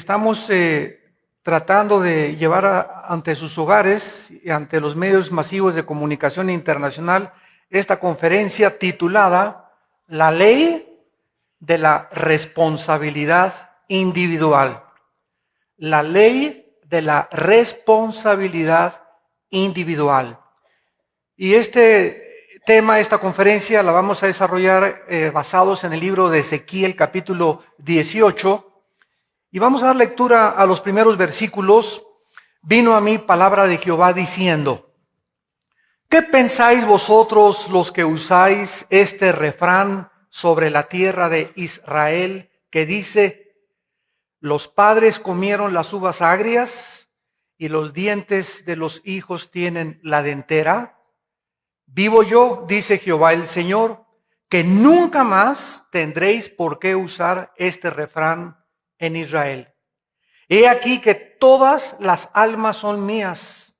estamos tratando de llevar ante sus hogares y ante los medios masivos de comunicación internacional esta conferencia titulada La Ley de la Responsabilidad Individual. La Ley de la Responsabilidad Individual. Y este tema, esta conferencia la vamos a desarrollar basados en el libro de Ezequiel capítulo 18. Y vamos a dar lectura a los primeros versículos. Vino a mí palabra de Jehová diciendo: ¿qué pensáis vosotros los que usáis este refrán sobre la tierra de Israel que dice: los padres comieron las uvas agrias y los dientes de los hijos tienen la dentera? Vivo yo, dice Jehová el Señor, que nunca más tendréis por qué usar este refrán en Israel. He aquí que todas las almas son mías.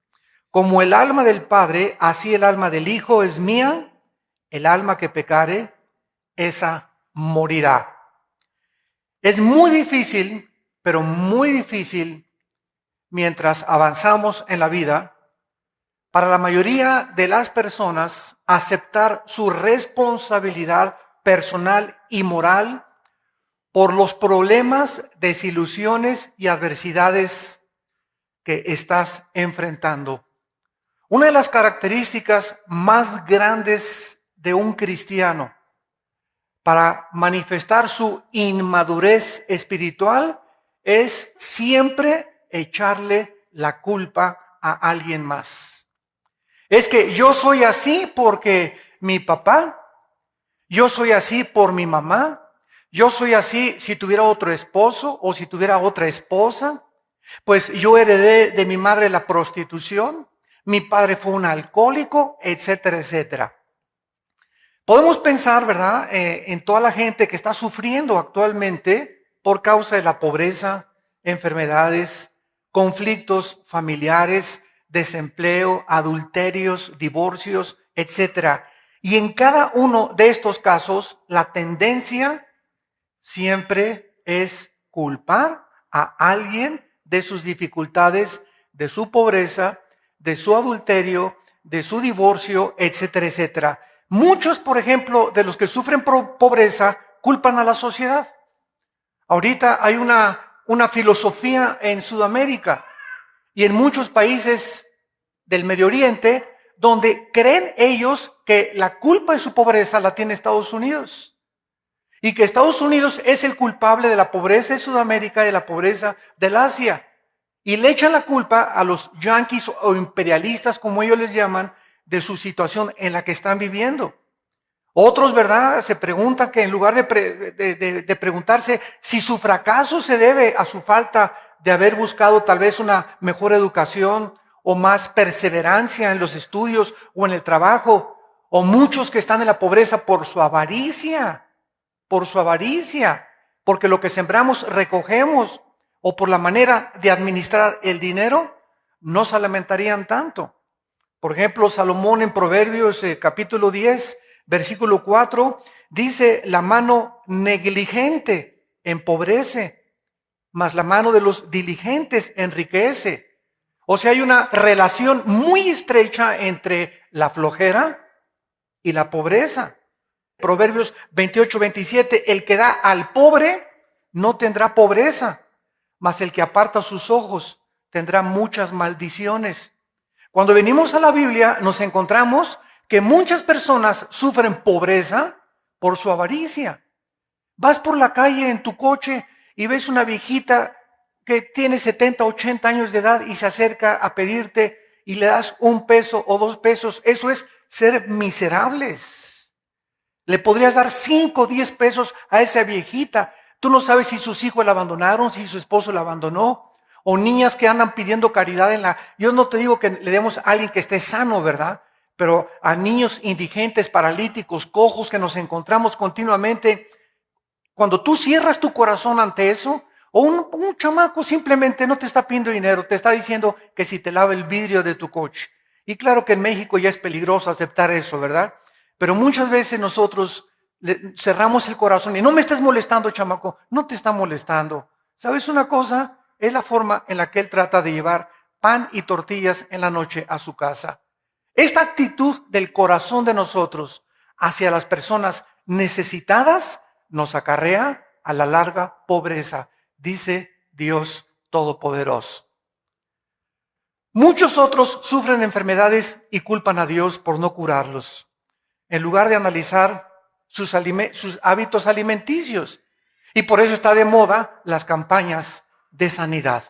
Como el alma del Padre, así el alma del Hijo es mía. El alma que pecare, esa morirá. Es muy difícil, pero muy difícil, mientras avanzamos en la vida, para la mayoría de las personas aceptar su responsabilidad personal y moral por los problemas, desilusiones y adversidades que estás enfrentando. Una de las características más grandes de un cristiano para manifestar su inmadurez espiritual es siempre echarle la culpa a alguien más. Es que yo soy así porque mi papá, yo soy así por mi mamá, yo soy así si tuviera otro esposo o si tuviera otra esposa, pues yo heredé de mi madre la prostitución, mi padre fue un alcohólico, etcétera, etcétera. Podemos pensar, ¿verdad?, en toda la gente que está sufriendo actualmente por causa de la pobreza, enfermedades, conflictos familiares, desempleo, adulterios, divorcios, etcétera. Y en cada uno de estos casos, la tendencia siempre es culpar a alguien de sus dificultades, de su pobreza, de su adulterio, de su divorcio, etcétera, etcétera. Muchos, por ejemplo, de los que sufren pobreza, culpan a la sociedad. Ahorita hay una filosofía en Sudamérica y en muchos países del Medio Oriente, donde creen ellos que la culpa de su pobreza la tiene Estados Unidos. Y que Estados Unidos es el culpable de la pobreza de Sudamérica y de la pobreza del Asia. Y le echan la culpa a los yanquis o imperialistas, como ellos les llaman, de su situación en la que están viviendo. Otros, ¿verdad?, se preguntan que en lugar de preguntarse si su fracaso se debe a su falta de haber buscado tal vez una mejor educación o más perseverancia en los estudios o en el trabajo, o muchos que están en la pobreza por su avaricia, porque lo que sembramos recogemos, o por la manera de administrar el dinero, no se lamentarían tanto. Por ejemplo, Salomón en Proverbios capítulo 10, versículo 4, dice: la mano negligente empobrece, mas la mano de los diligentes enriquece. O sea, hay una relación muy estrecha entre la flojera y la pobreza. Proverbios 28, 27, el que da al pobre no tendrá pobreza, mas el que aparta sus ojos tendrá muchas maldiciones. Cuando venimos a la Biblia nos encontramos que muchas personas sufren pobreza por su avaricia. Vas por la calle en tu coche y ves una viejita que tiene 70, 80 años de edad y se acerca a pedirte y le das $1 o $2. Eso es ser miserables. Le podrías dar 5 o 10 pesos a esa viejita. Tú no sabes si sus hijos la abandonaron, si su esposo la abandonó. O niñas que andan pidiendo caridad Yo no te digo que le demos a alguien que esté sano, ¿verdad? Pero a niños indigentes, paralíticos, cojos que nos encontramos continuamente. Cuando tú cierras tu corazón ante eso, o un chamaco simplemente no te está pidiendo dinero, te está diciendo que si te lava el vidrio de tu coche. Y claro que en México ya es peligroso aceptar eso, ¿verdad? Pero muchas veces nosotros cerramos el corazón y no me estés molestando, chamaco, no te está molestando. ¿Sabes una cosa? Es la forma en la que Él trata de llevar pan y tortillas en la noche a su casa. Esta actitud del corazón de nosotros hacia las personas necesitadas nos acarrea a la larga pobreza, dice Dios Todopoderoso. Muchos otros sufren enfermedades y culpan a Dios por no curarlos, en lugar de analizar sus hábitos alimenticios. Y por eso está de moda las campañas de sanidad,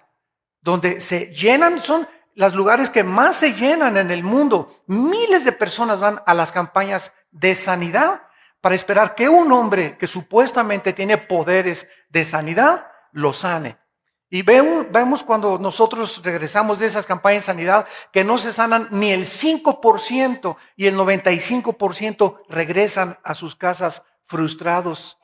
donde se llenan, son los lugares que más se llenan en el mundo. Miles de personas van a las campañas de sanidad para esperar que un hombre que supuestamente tiene poderes de sanidad lo sane. Y vemos cuando nosotros regresamos de esas campañas de sanidad que no se sanan ni el 5% y el 95% regresan a sus casas frustrados.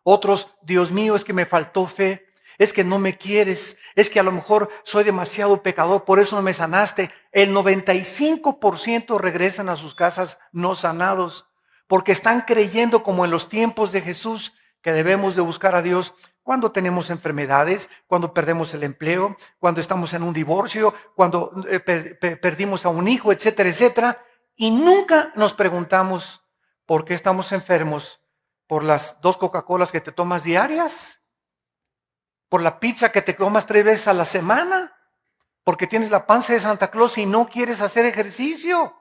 Otros, Dios mío, es que me faltó fe, es que no me quieres, es que a lo mejor soy demasiado pecador, por eso no me sanaste. El 95% regresan a sus casas no sanados, porque están creyendo como en los tiempos de Jesús que debemos de buscar a Dios cuando tenemos enfermedades, cuando perdemos el empleo, cuando estamos en un divorcio, cuando perdimos a un hijo, etcétera, etcétera. Y nunca nos preguntamos por qué estamos enfermos. ¿Por las 2 Coca-Colas que te tomas diarias? ¿Por la pizza que te comas 3 veces a la semana? ¿Porque tienes la panza de Santa Claus y no quieres hacer ejercicio?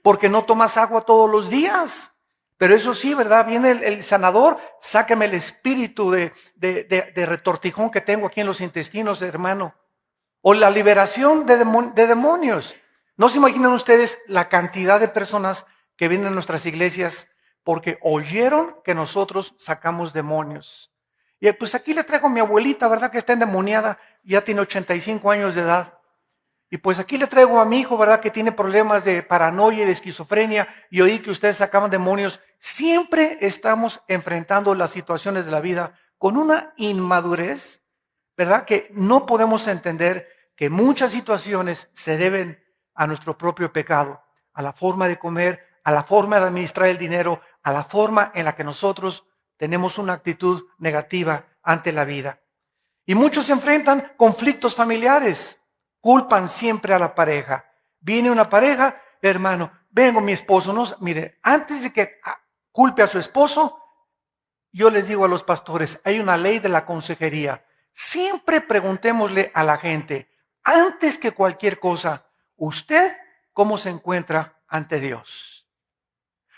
¿Porque no tomas agua todos los días? Pero eso sí, ¿verdad? Viene el sanador, sáqueme el espíritu de retortijón que tengo aquí en los intestinos, hermano. O la liberación de demonios. ¿No se imaginan ustedes la cantidad de personas que vienen a nuestras iglesias porque oyeron que nosotros sacamos demonios? Y pues aquí le traigo a mi abuelita, ¿verdad? Que está endemoniada, ya tiene 85 años de edad. Y pues aquí le traigo a mi hijo, ¿verdad? Que tiene problemas de paranoia y de esquizofrenia, y oí que ustedes sacaban demonios. Siempre estamos enfrentando las situaciones de la vida con una inmadurez, ¿verdad? Que no podemos entender que muchas situaciones se deben a nuestro propio pecado, a la forma de comer, a la forma de administrar el dinero, a la forma en la que nosotros tenemos una actitud negativa ante la vida. Y muchos enfrentan conflictos familiares, culpan siempre a la pareja. Viene una pareja, hermano, vengo mi esposo, no, mire, antes de que culpe a su esposo, yo les digo a los pastores, hay una ley de la consejería. Siempre preguntémosle a la gente, antes que cualquier cosa, ¿usted cómo se encuentra ante Dios?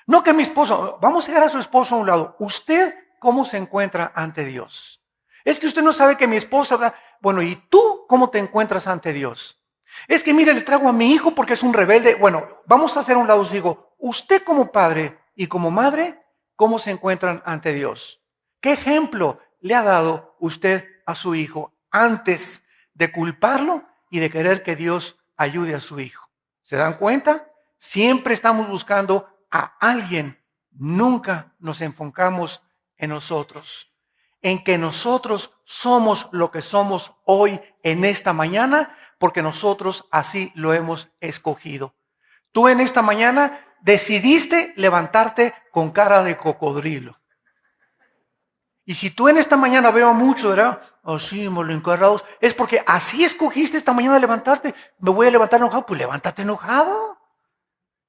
No que mi esposo, vamos a llegar a su esposo a un lado, ¿usted cómo se encuentra ante Dios? Es que usted no sabe que mi esposa, ¿verdad? Bueno, ¿y tú cómo te encuentras ante Dios? Es que mire, le traigo a mi hijo porque es un rebelde. Bueno, vamos a hacer a un lado, os digo, usted como padre y como madre, ¿cómo se encuentran ante Dios? ¿Qué ejemplo le ha dado usted a su hijo antes de culparlo y de querer que Dios ayude a su hijo? ¿Se dan cuenta? Siempre estamos buscando a alguien, nunca nos enfocamos en nosotros, en que nosotros somos lo que somos hoy en esta mañana, porque nosotros así lo hemos escogido. Tú en esta mañana decidiste levantarte con cara de cocodrilo. Y si tú en esta mañana veo mucho, ¿verdad? Así, encarrados, es porque así escogiste esta mañana levantarte. Me voy a levantar enojado, pues levántate enojado.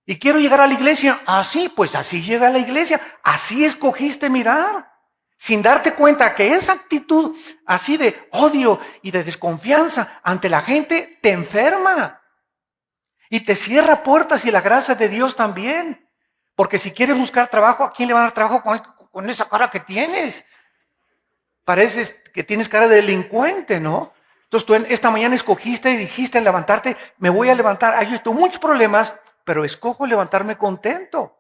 Y quiero llegar a la iglesia, así, pues así llega a la iglesia. Así escogiste mirar, sin darte cuenta que esa actitud así de odio y de desconfianza ante la gente te enferma. Y te cierra puertas y la gracia de Dios también. Porque si quieres buscar trabajo, ¿a quién le va a dar trabajo con esa cara que tienes? Pareces que tienes cara de delincuente, ¿no? Entonces tú esta mañana escogiste y dijiste levantarte, me voy a levantar. Hay muchos problemas, pero escojo levantarme contento.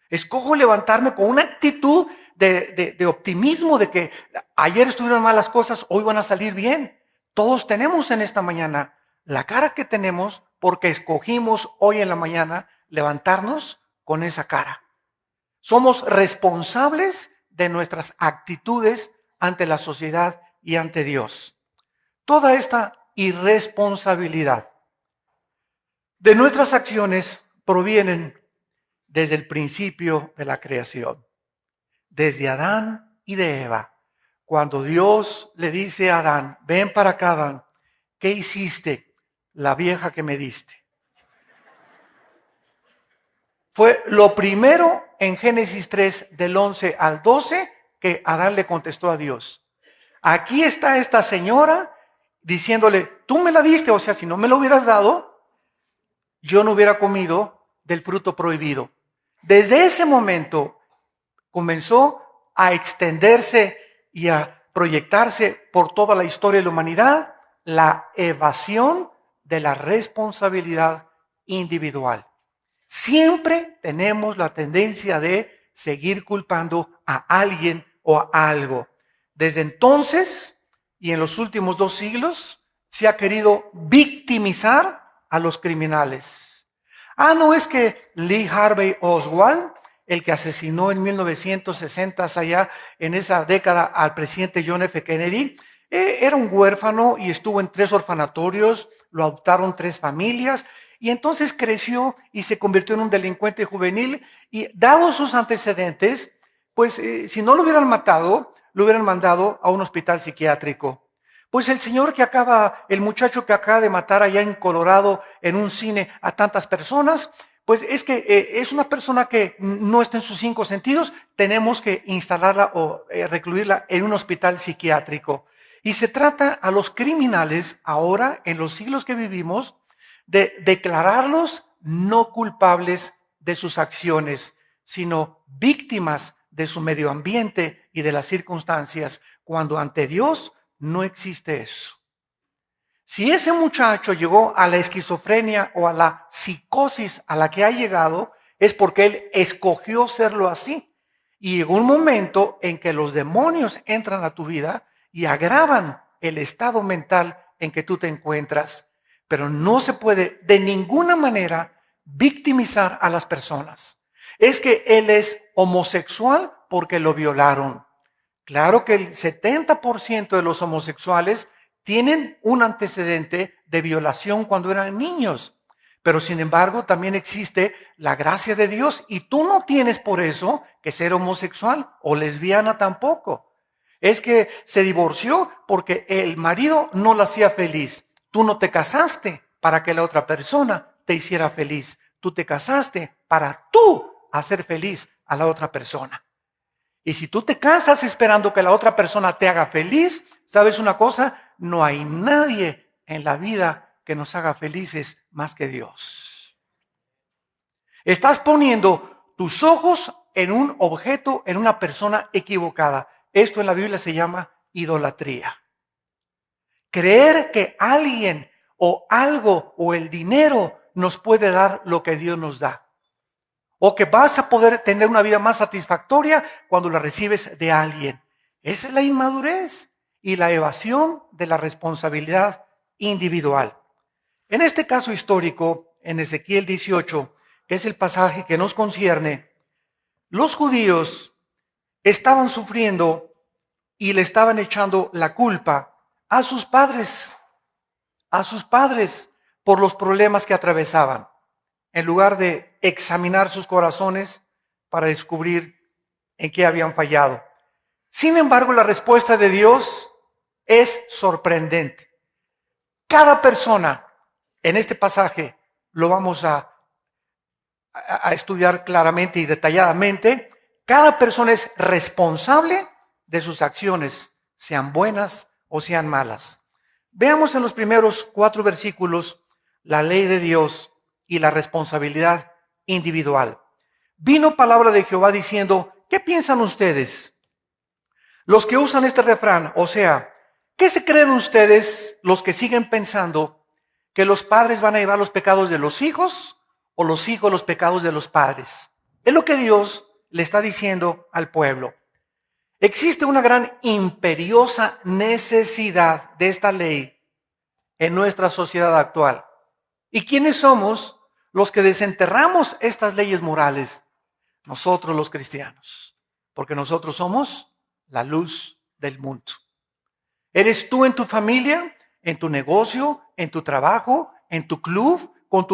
Escojo levantarme con una actitud de optimismo, de que ayer estuvieron mal las cosas, hoy van a salir bien. Todos tenemos en esta mañana la cara que tenemos porque escogimos hoy en la mañana levantarnos con esa cara. Somos responsables de nuestras actitudes ante la sociedad y ante Dios. Toda esta irresponsabilidad de nuestras acciones provienen desde el principio de la creación, desde Adán y de Eva. cuando Dios le dice a Adán, ven para acá, Adán, ¿qué hiciste? La vieja que me diste. Fue lo primero en Génesis 3, del 11 al 12, que Adán le contestó a Dios. Aquí está esta señora diciéndole, tú me la diste, o sea, si no me lo hubieras dado, yo no hubiera comido del fruto prohibido. Desde ese momento comenzó a extenderse y a proyectarse por toda la historia de la humanidad la evasión de la responsabilidad individual. Siempre tenemos la tendencia de seguir culpando a alguien o a algo. Desde entonces y en los últimos 2 siglos se ha querido victimizar a los criminales. No es que Lee Harvey Oswald, el que asesinó en 1960 allá en esa década al presidente John F. Kennedy, era un huérfano y estuvo en 3 orfanatorios, lo adoptaron 3 familias y entonces creció y se convirtió en un delincuente juvenil y dados sus antecedentes, pues si no lo hubieran matado, lo hubieran mandado a un hospital psiquiátrico. Pues el muchacho que acaba de matar allá en Colorado en un cine a tantas personas, pues es que es una persona que no está en sus 5 sentidos, tenemos que instalarla o recluirla en un hospital psiquiátrico. Y se trata a los criminales ahora, en los siglos que vivimos, de declararlos no culpables de sus acciones, sino víctimas de su medio ambiente y de las circunstancias, cuando ante Dios no existe eso. Si ese muchacho llegó a la esquizofrenia o a la psicosis a la que ha llegado, es porque él escogió serlo así. Y llegó un momento en que los demonios entran a tu vida y agravan el estado mental en que tú te encuentras. Pero no se puede de ninguna manera victimizar a las personas. Es que él es homosexual porque lo violaron. Claro que el 70% de los homosexuales tienen un antecedente de violación cuando eran niños. Pero sin embargo también existe la gracia de Dios y tú no tienes por eso que ser homosexual o lesbiana tampoco. Es que se divorció porque el marido no la hacía feliz. Tú no te casaste para que la otra persona te hiciera feliz. Tú te casaste para tú hacer feliz a la otra persona. Y si tú te casas esperando que la otra persona te haga feliz, ¿sabes una cosa? No hay nadie en la vida que nos haga felices más que Dios. Estás poniendo tus ojos en un objeto, en una persona equivocada. Esto en la Biblia se llama idolatría. Creer que alguien o algo o el dinero nos puede dar lo que Dios nos da. O que vas a poder tener una vida más satisfactoria cuando la recibes de alguien. Esa es la inmadurez y la evasión de la responsabilidad individual. En este caso histórico, en Ezequiel 18, que es el pasaje que nos concierne, los judíos estaban sufriendo y le estaban echando la culpa a sus padres por los problemas que atravesaban, en lugar de examinar sus corazones para descubrir en qué habían fallado. Sin embargo, la respuesta de Dios es sorprendente. Cada persona, en este pasaje lo vamos a estudiar claramente y detalladamente, cada persona es responsable de sus acciones, sean buenas o sean malas. Veamos en los primeros 4 versículos la ley de Dios y la responsabilidad individual. Vino palabra de Jehová diciendo, ¿qué piensan ustedes? Los que usan este refrán, o sea, ¿qué se creen ustedes los que siguen pensando que los padres van a llevar los pecados de los hijos o los hijos los pecados de los padres? Es lo que Dios le está diciendo al pueblo. Existe una gran imperiosa necesidad de esta ley en nuestra sociedad actual. ¿Y quiénes somos los que desenterramos estas leyes morales? Nosotros los cristianos, porque nosotros somos la luz del mundo. ¿Eres tú en tu familia, en tu negocio, en tu trabajo, en tu club, con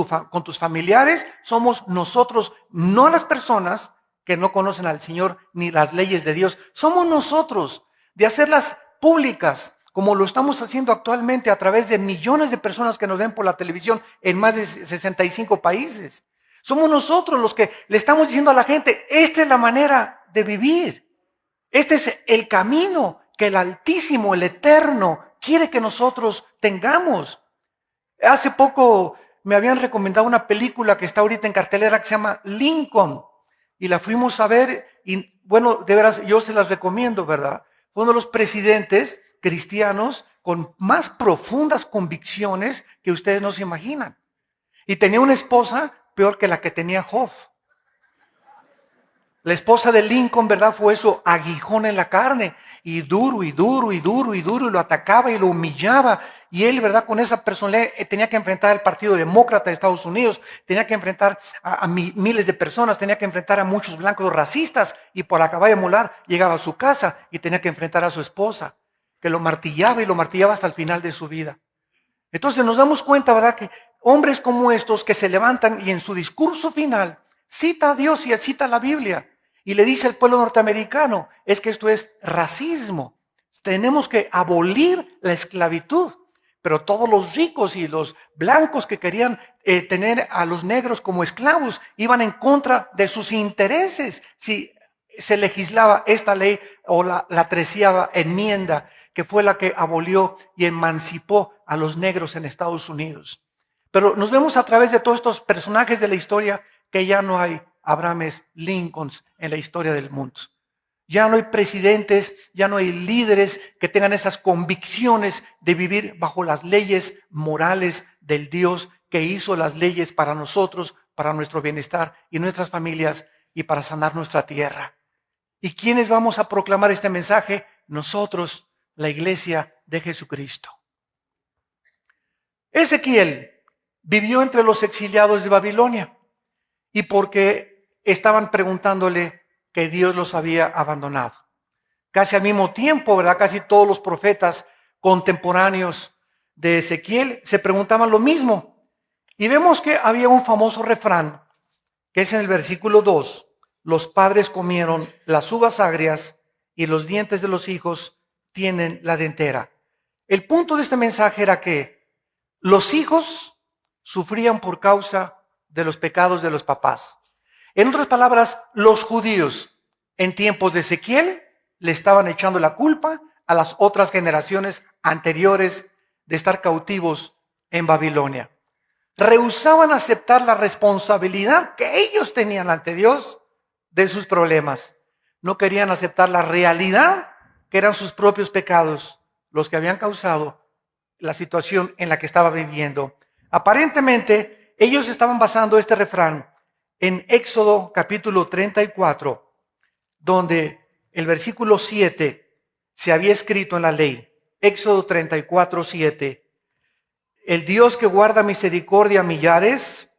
tus familiares? Somos nosotros, no las personas que no conocen al Señor ni las leyes de Dios. Somos nosotros. de hacerlas públicas, como lo estamos haciendo actualmente a través de millones de personas que nos ven por la televisión en más de 65 países. Somos nosotros los que le estamos diciendo a la gente, esta es la manera de vivir. Este es el camino que el Altísimo, el Eterno, quiere que nosotros tengamos. Hace poco me habían recomendado una película que está ahorita en cartelera que se llama Lincoln. Y la fuimos a ver y bueno, de veras, yo se las recomiendo, ¿verdad? Fue uno de los presidentes cristianos con más profundas convicciones que ustedes no se imaginan. Y tenía una esposa peor que la que tenía Job. La esposa de Lincoln, ¿verdad? Fue eso, aguijón en la carne. Y duro, y duro, y duro, y duro, y lo atacaba y lo humillaba. Y él, ¿verdad? Con esa personalidad tenía que enfrentar al Partido Demócrata de Estados Unidos, tenía que enfrentar a miles de personas, tenía que enfrentar a muchos blancos racistas. Y por acabar de molar, llegaba a su casa y tenía que enfrentar a su esposa, que lo martillaba y lo martillaba hasta el final de su vida. Entonces nos damos cuenta, ¿verdad? Que hombres como estos que se levantan y en su discurso final cita a Dios y cita la Biblia. Y le dice al pueblo norteamericano, es que esto es racismo. Tenemos que abolir la esclavitud. Pero todos los ricos y los blancos que querían tener a los negros como esclavos iban en contra de sus intereses. Si se legislaba esta ley o la treceava enmienda, que fue la que abolió y emancipó a los negros en Estados Unidos. Pero nos vemos a través de todos estos personajes de la historia que ya no hay Abrahames Lincolns en la historia del mundo. Ya no hay presidentes, ya no hay líderes que tengan esas convicciones de vivir bajo las leyes morales del Dios que hizo las leyes para nosotros, para nuestro bienestar y nuestras familias y para sanar nuestra tierra. ¿Y quiénes vamos a proclamar este mensaje? Nosotros, la iglesia de Jesucristo. Ezequiel vivió entre los exiliados de Babilonia y porque estaban preguntándole que Dios los había abandonado. Casi al mismo tiempo, ¿verdad? Casi todos los profetas contemporáneos de Ezequiel se preguntaban lo mismo. Y vemos que había un famoso refrán, que es en el versículo 2. Los padres comieron las uvas agrias y los dientes de los hijos tienen la dentera. El punto de este mensaje era que los hijos sufrían por causa de los pecados de los papás. En otras palabras, los judíos en tiempos de Ezequiel le estaban echando la culpa a las otras generaciones anteriores de estar cautivos en Babilonia. Rehusaban aceptar la responsabilidad que ellos tenían ante Dios de sus problemas. No querían aceptar la realidad que eran sus propios pecados los que habían causado la situación en la que estaba viviendo. Aparentemente, ellos estaban basando este refrán en Éxodo capítulo 34, donde el versículo 7 se había escrito en la ley. Éxodo 34, 7. El Dios que guarda misericordia a millares,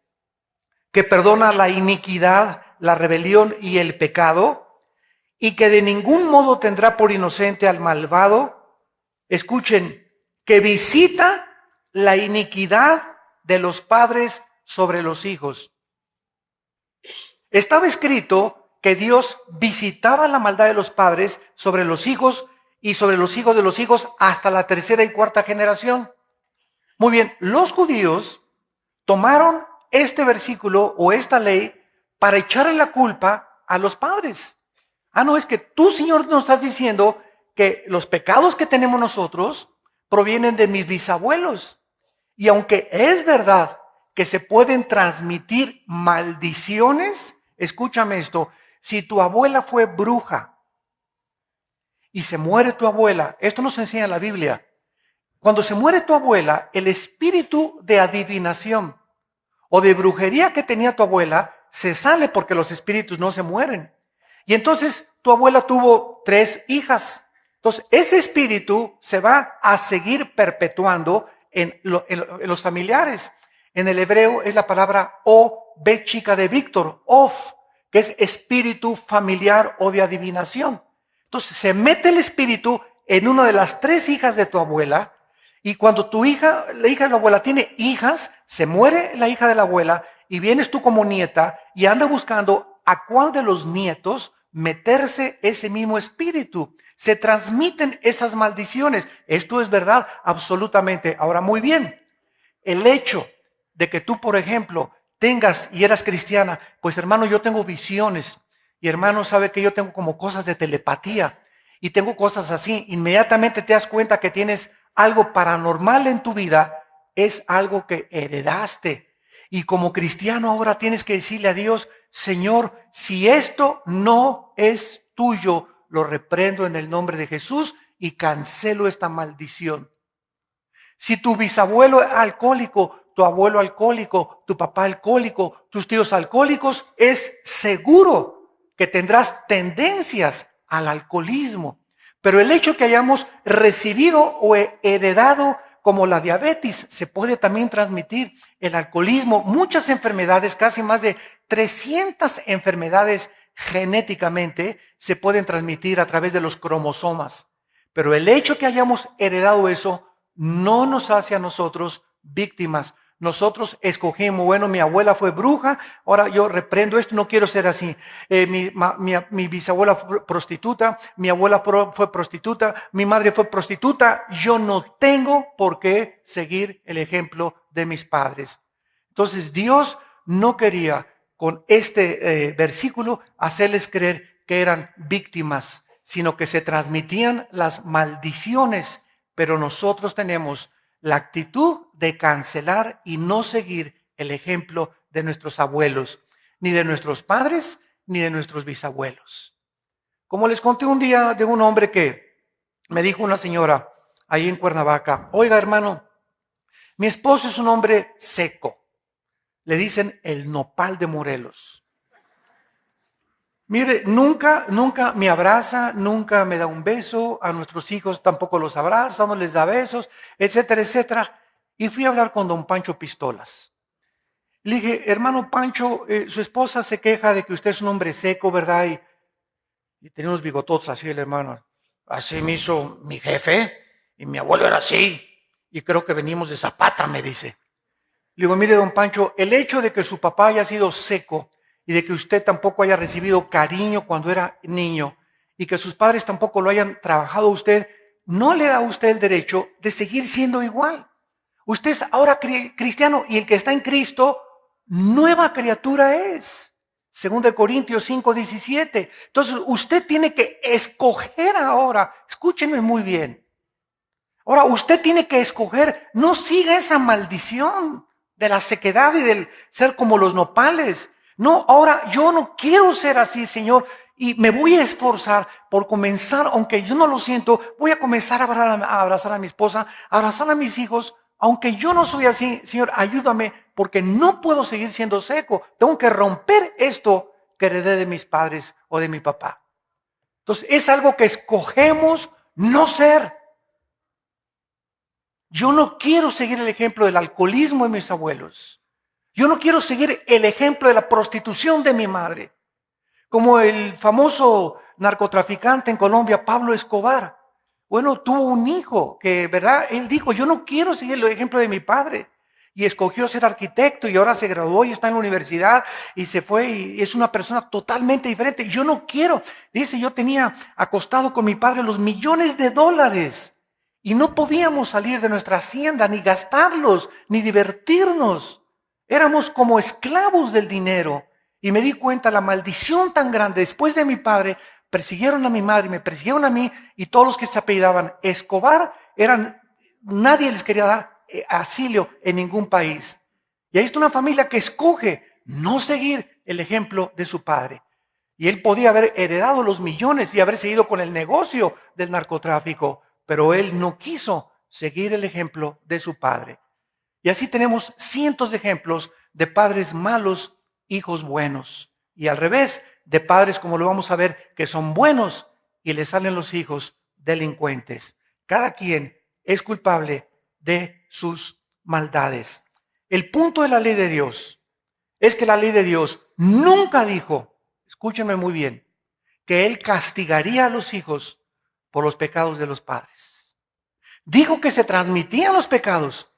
que perdona la iniquidad, la rebelión y el pecado, y que de ningún modo tendrá por inocente al malvado. Escuchen, que visita la iniquidad de los padres sobre los hijos. Estaba escrito que Dios visitaba la maldad de los padres sobre los hijos y sobre los hijos de los hijos hasta la tercera y cuarta generación. Muy bien, los judíos tomaron este versículo o esta ley para echarle la culpa a los padres. No, es que tú, Señor, nos estás diciendo que los pecados que tenemos nosotros provienen de mis bisabuelos. Y aunque es verdad que se pueden transmitir maldiciones, escúchame esto, si tu abuela fue bruja y se muere tu abuela, esto nos enseña la Biblia, cuando se muere tu abuela, el espíritu de adivinación o de brujería que tenía tu abuela se sale porque los espíritus no se mueren. Y entonces tu abuela tuvo 3 hijas. Entonces ese espíritu se va a seguir perpetuando en los familiares. En el hebreo es la palabra O, B chica de Víctor, Of, que es espíritu familiar o de adivinación. Entonces se mete el espíritu en una de las 3 hijas de tu abuela. Y cuando tu hija, la hija de la abuela tiene hijas, se muere la hija de la abuela y vienes tú como nieta y anda buscando a cuál de los nietos meterse ese mismo espíritu. Se transmiten esas maldiciones. Esto es verdad, absolutamente. Ahora, muy bien, el hecho de que tú, por ejemplo, tengas y eras cristiana, pues hermano, yo tengo visiones. Y hermano, sabe que yo tengo como cosas de telepatía y tengo cosas así. Inmediatamente te das cuenta que tienes algo paranormal en tu vida, es algo que heredaste. Y como cristiano ahora tienes que decirle a Dios, Señor, si esto no es tuyo, lo reprendo en el nombre de Jesús y cancelo esta maldición. Si tu bisabuelo alcohólico, tu abuelo alcohólico, tu papá alcohólico, tus tíos alcohólicos, es seguro que tendrás tendencias al alcoholismo. Pero el hecho que hayamos recibido o heredado como la diabetes, se puede también transmitir el alcoholismo, muchas enfermedades, casi más de 300 enfermedades genéticamente se pueden transmitir a través de los cromosomas. Pero el hecho que hayamos heredado eso no nos hace a nosotros víctimas. Nosotros escogimos, bueno, mi abuela fue bruja, ahora yo reprendo esto, no quiero ser así. Mi bisabuela fue prostituta, mi abuela fue prostituta, mi madre fue prostituta, yo no tengo por qué seguir el ejemplo de mis padres. Entonces Dios no quería con este versículo hacerles creer que eran víctimas, sino que se transmitían las maldiciones, pero nosotros tenemos la actitud de cancelar y no seguir el ejemplo de nuestros abuelos, ni de nuestros padres, ni de nuestros bisabuelos. Como les conté un día de un hombre que me dijo una señora ahí en Cuernavaca, oiga hermano, mi esposo es un hombre seco, le dicen el nopal de Morelos. Mire, nunca me abraza, nunca me da un beso, a nuestros hijos tampoco los abraza, no les da besos, etcétera, etcétera. Y fui a hablar con don Pancho Pistolas. Le dije, hermano Pancho, su esposa se queja de que usted es un hombre seco, ¿verdad? Y tenía unos bigototes así el hermano. Así me hizo mi jefe y mi abuelo era así. Y creo que venimos de Zapata, me dice. Le digo, mire don Pancho, el hecho de que su papá haya sido seco y de que usted tampoco haya recibido cariño cuando era niño y que sus padres tampoco lo hayan trabajado a usted, no le da a usted el derecho de seguir siendo igual. Usted es ahora cristiano y el que está en Cristo, nueva criatura es. 2 Corintios 5:17. Entonces usted tiene que escoger ahora, escúchenme muy bien. Ahora usted tiene que escoger, no siga esa maldición de la sequedad y del ser como los nopales. No, ahora yo no quiero ser así, Señor, y me voy a esforzar por comenzar, aunque yo no lo siento, voy a comenzar a abrazar a mi esposa, a abrazar a mis hijos, aunque yo no soy así, Señor, ayúdame, porque no puedo seguir siendo seco. Tengo que romper esto que heredé de mis padres o de mi papá. Entonces, es algo que escogemos no ser. Yo no quiero seguir el ejemplo del alcoholismo de mis abuelos. Yo no quiero seguir el ejemplo de la prostitución de mi madre. Como el famoso narcotraficante en Colombia, Pablo Escobar. Bueno, tuvo un hijo que, ¿verdad? Él dijo, yo no quiero seguir el ejemplo de mi padre. Y escogió ser arquitecto y ahora se graduó y está en la universidad y se fue y es una persona totalmente diferente. Yo no quiero. Dice, yo tenía acostado con mi padre los millones de dólares y no podíamos salir de nuestra hacienda, ni gastarlos, ni divertirnos. Éramos como esclavos del dinero. Y me di cuenta la maldición tan grande. Después de mi padre, persiguieron a mi madre, me persiguieron a mí y todos los que se apellidaban Escobar, nadie les quería dar asilo en ningún país. Y ahí está una familia que escoge no seguir el ejemplo de su padre. Y él podía haber heredado los millones y haber seguido con el negocio del narcotráfico, pero él no quiso seguir el ejemplo de su padre. Y así tenemos cientos de ejemplos de padres malos, hijos buenos. Y al revés, de padres, como lo vamos a ver, que son buenos y les salen los hijos delincuentes. Cada quien es culpable de sus maldades. El punto de la ley de Dios es que la ley de Dios nunca dijo, escúchenme muy bien, que Él castigaría a los hijos por los pecados de los padres. Dijo que se transmitían los pecados,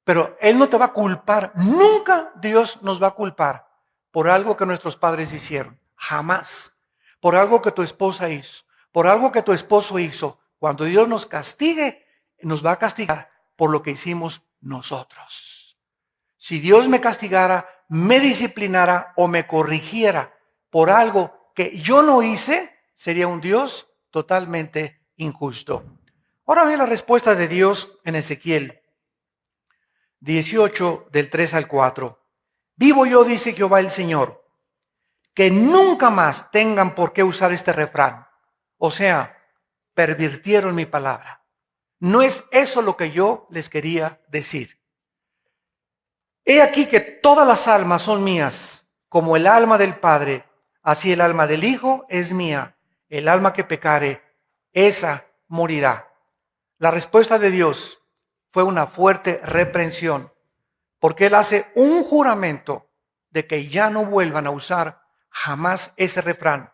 pero Él no te va a culpar. Nunca Dios nos va a culpar por algo que nuestros padres hicieron. Jamás. Por algo que tu esposa hizo, por algo que tu esposo hizo. Cuando Dios nos castigue, nos va a castigar por lo que hicimos nosotros. Si Dios me castigara, me disciplinara o me corrigiera por algo que yo no hice, sería un Dios totalmente injusto. Ahora ve la respuesta de Dios en Ezequiel 18, del 3 al 4. Vivo yo, dice Jehová el Señor, que nunca más tengan por qué usar este refrán. O sea, pervirtieron mi palabra. No es eso lo que yo les quería decir. He aquí que todas las almas son mías, como el alma del Padre, así el alma del Hijo es mía. El alma que pecare, esa morirá. La respuesta de Dios fue una fuerte reprensión, porque Él hace un juramento de que ya no vuelvan a usar jamás ese refrán.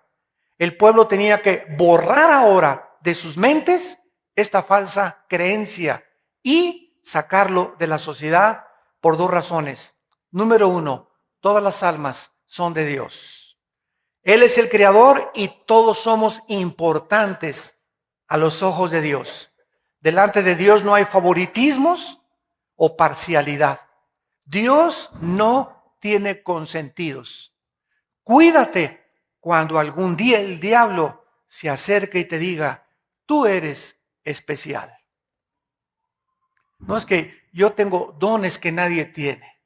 El pueblo tenía que borrar ahora de sus mentes esta falsa creencia y sacarlo de la sociedad por dos razones. Número uno, todas las almas son de Dios. Él es el creador y todos somos importantes a los ojos de Dios. Delante de Dios no hay favoritismos o parcialidad. Dios no tiene consentidos. Cuídate cuando algún día el diablo se acerque y te diga, tú eres especial. No es que yo tengo dones que nadie tiene.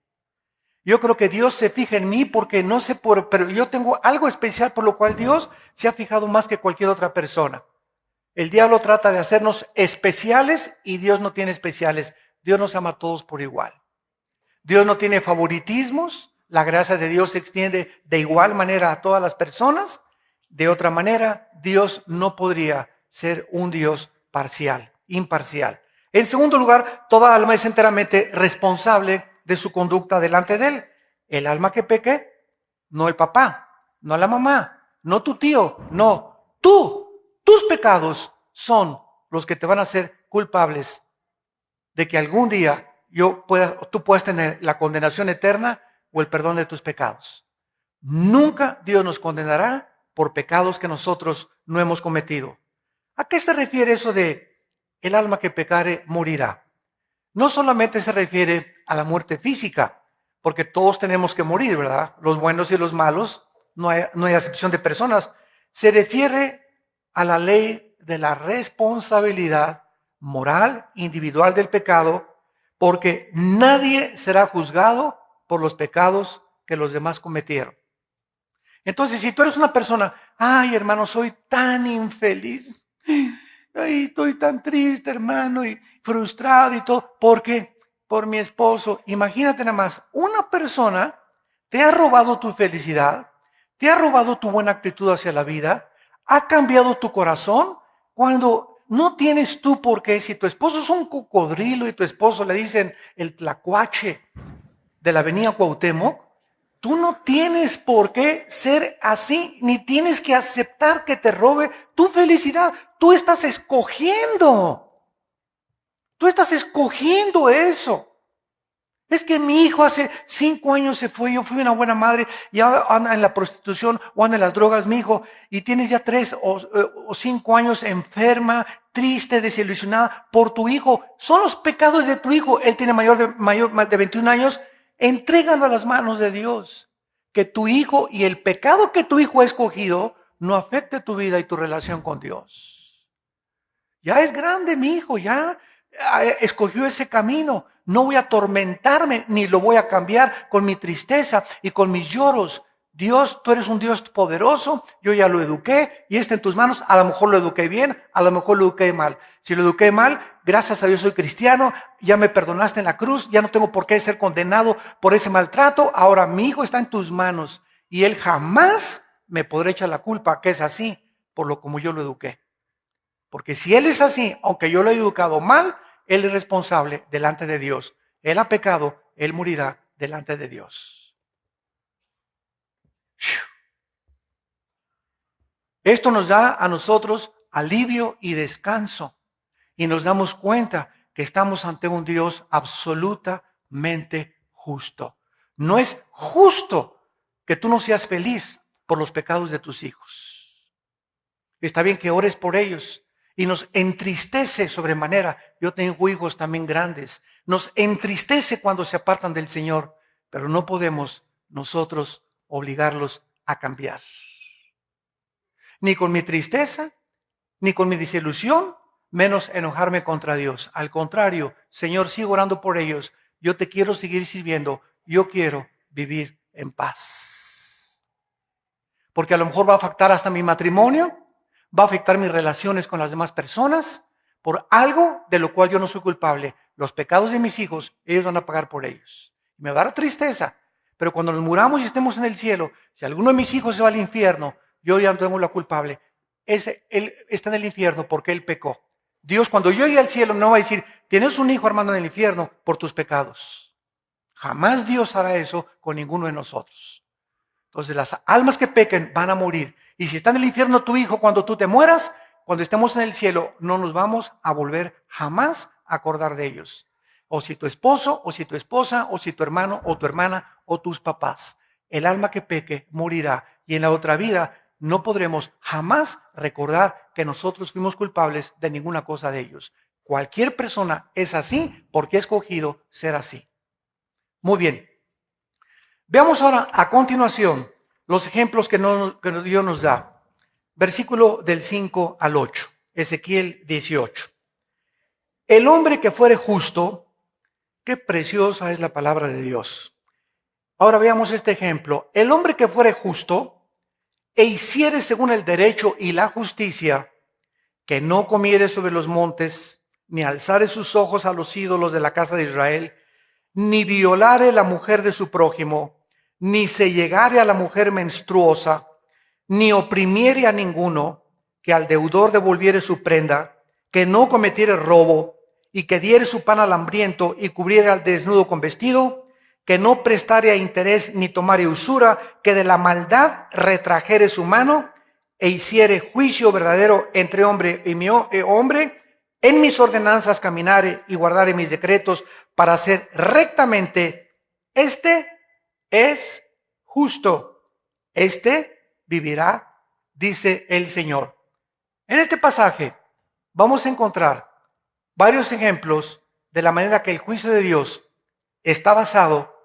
Yo creo que Dios se fija en mí porque no sé pero yo tengo algo especial por lo cual Dios se ha fijado más que cualquier otra persona. El diablo trata de hacernos especiales y Dios no tiene especiales. Dios nos ama a todos por igual. Dios no tiene favoritismos. La gracia de Dios se extiende de igual manera a todas las personas. De otra manera, Dios no podría ser un Dios parcial, imparcial. En segundo lugar, toda alma es enteramente responsable de su conducta delante de Él. El alma que peque, no el papá, no la mamá, no tu tío, no, tú. Tus pecados son los que te van a hacer culpables de que algún día tú puedas tener la condenación eterna o el perdón de tus pecados. Nunca Dios nos condenará por pecados que nosotros no hemos cometido. ¿A qué se refiere eso de el alma que pecare morirá? No solamente se refiere a la muerte física, porque todos tenemos que morir, ¿verdad? Los buenos y los malos, no hay acepción de personas. Se refiere a la ley de la responsabilidad moral individual del pecado, porque nadie será juzgado por los pecados que los demás cometieron. Entonces, si tú eres una persona, ay hermano, soy tan infeliz, ay, estoy tan triste hermano, y frustrado y todo, ¿por qué? Por mi esposo. Imagínate nada más, una persona te ha robado tu felicidad, te ha robado tu buena actitud hacia la vida, ha cambiado tu corazón cuando no tienes tú por qué. Si tu esposo es un cocodrilo y tu esposo le dicen el tlacuache de la avenida Cuauhtémoc, tú no tienes por qué ser así, ni tienes que aceptar que te robe tu felicidad. Tú estás escogiendo. Tú estás escogiendo eso. Es que mi hijo hace 5 años se fue, yo fui una buena madre, y ahora anda en la prostitución o anda en las drogas, mi hijo, y tienes ya 3 o 5 años enferma, triste, desilusionada por tu hijo. Son los pecados de tu hijo. Él tiene mayor de 21 años. Entrégalo a las manos de Dios. Que tu hijo y el pecado que tu hijo ha escogido no afecte tu vida y tu relación con Dios. Ya es grande mi hijo, ya escogió ese camino. No voy a atormentarme ni lo voy a cambiar con mi tristeza y con mis lloros. Dios, tú eres un Dios poderoso, yo ya lo eduqué y está en tus manos. A lo mejor lo eduqué bien, a lo mejor lo eduqué mal. Si lo eduqué mal, gracias a Dios soy cristiano, ya me perdonaste en la cruz, ya no tengo por qué ser condenado por ese maltrato. Ahora mi hijo está en tus manos y él jamás me podrá echar la culpa que es así por lo como yo lo eduqué. Porque si él es así, aunque yo lo he educado mal, él es responsable delante de Dios. Él ha pecado, él morirá delante de Dios. Esto nos da a nosotros alivio y descanso. Y nos damos cuenta que estamos ante un Dios absolutamente justo. No es justo que tú no seas feliz por los pecados de tus hijos. Está bien que ores por ellos. Y nos entristece sobremanera. Yo tengo hijos también grandes. Nos entristece cuando se apartan del Señor, pero no podemos nosotros obligarlos a cambiar. Ni con mi tristeza, ni con mi desilusión, menos enojarme contra Dios. Al contrario, Señor, sigo orando por ellos. Yo te quiero seguir sirviendo. Yo quiero vivir en paz. Porque a lo mejor va a afectar hasta mi matrimonio, va a afectar mis relaciones con las demás personas, por algo de lo cual yo no soy culpable. Los pecados de mis hijos, ellos van a pagar por ellos. Me va a dar tristeza, pero cuando nos muramos y estemos en el cielo, si alguno de mis hijos se va al infierno, yo ya no tengo la culpable. Él está en el infierno porque él pecó. Dios, cuando yo llegue al cielo, no va a decir, tienes un hijo, hermano, en el infierno por tus pecados. Jamás Dios hará eso con ninguno de nosotros. Entonces las almas que pequen van a morir. Y si está en el infierno tu hijo, cuando tú te mueras, cuando estemos en el cielo, no nos vamos a volver jamás a acordar de ellos. O si tu esposo, o si tu esposa, o si tu hermano, o tu hermana, o tus papás. El alma que peque morirá. Y en la otra vida no podremos jamás recordar que nosotros fuimos culpables de ninguna cosa de ellos. Cualquier persona es así porque ha escogido ser así. Muy bien. Veamos ahora a continuación los ejemplos que Dios nos da. Versículo del 5 al 8, Ezequiel 18. El hombre que fuere justo, qué preciosa es la palabra de Dios. Ahora veamos este ejemplo. El hombre que fuere justo e hiciere según el derecho y la justicia, que no comiere sobre los montes, ni alzare sus ojos a los ídolos de la casa de Israel, ni violare la mujer de su prójimo, ni se llegare a la mujer menstruosa, ni oprimiere a ninguno, que al deudor devolviere su prenda, que no cometiere robo, y que diere su pan al hambriento y cubriere al desnudo con vestido, que no prestare a interés ni tomare usura, que de la maldad retrajere su mano, e hiciere juicio verdadero entre hombre y hombre, en mis ordenanzas caminare y guardare mis decretos para hacer rectamente, este es justo, este vivirá, dice el Señor. En este pasaje vamos a encontrar varios ejemplos de la manera que el juicio de Dios está basado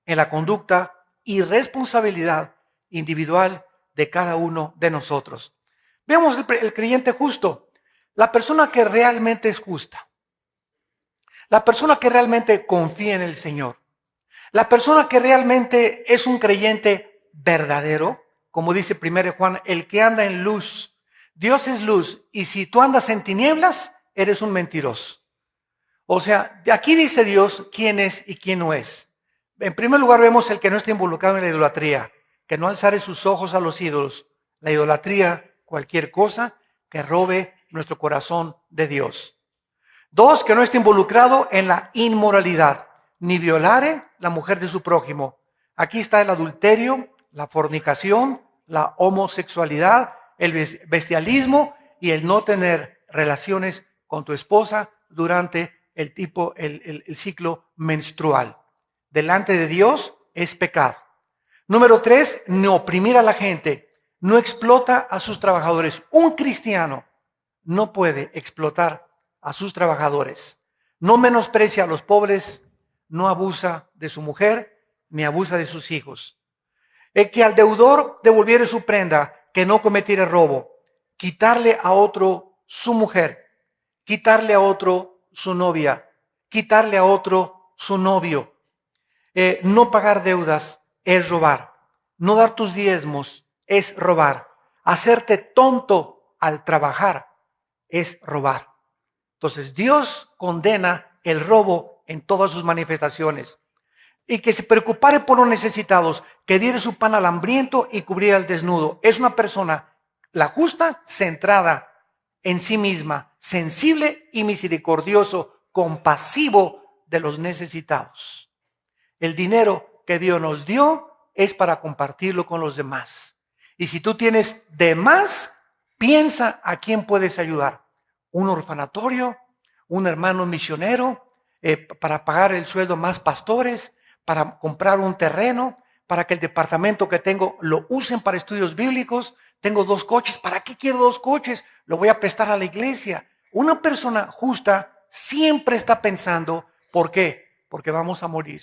en la conducta y responsabilidad individual de cada uno de nosotros. Veamos el creyente justo, la persona que realmente es justa, la persona que realmente confía en el Señor, la persona que realmente es un creyente verdadero, como dice 1 Juan, el que anda en luz. Dios es luz, y si tú andas en tinieblas, eres un mentiroso. O sea, de aquí dice Dios quién es y quién no es. En primer lugar vemos el que no está involucrado en la idolatría, que no alzare sus ojos a los ídolos. La idolatría, cualquier cosa que robe nuestro corazón de Dios. 2, que no esté involucrado en la inmoralidad, ni violare la mujer de su prójimo. Aquí está el adulterio, la fornicación, la homosexualidad, el bestialismo y el no tener relaciones con tu esposa durante el ciclo menstrual. Delante de Dios es pecado. Número 3, no oprimir a la gente, no explota a sus trabajadores. Un cristiano no puede explotar a sus trabajadores, no menosprecia a los pobres, no abusa de su mujer, ni abusa de sus hijos. El que al deudor devolviere su prenda, que no cometiere robo, quitarle a otro su mujer, quitarle a otro su novia, quitarle a otro su novio. No pagar deudas es robar. No dar tus diezmos es robar. Hacerte tonto al trabajar es robar. Entonces Dios condena el robo en todas sus manifestaciones. Y que se preocupare por los necesitados, que diere su pan al hambriento y cubriera al desnudo. Es una persona, la justa, centrada en sí misma, sensible y misericordioso, compasivo de los necesitados. El dinero que Dios nos dio es para compartirlo con los demás. Y si tú tienes de más, piensa a quién puedes ayudar. Un orfanatorio, un hermano misionero, para pagar el sueldo más pastores, para comprar un terreno, para que el departamento que tengo lo usen para estudios bíblicos, tengo 2 coches, ¿para qué quiero 2 coches? Lo voy a prestar a la iglesia. Una persona justa siempre está pensando, ¿por qué? Porque vamos a morir.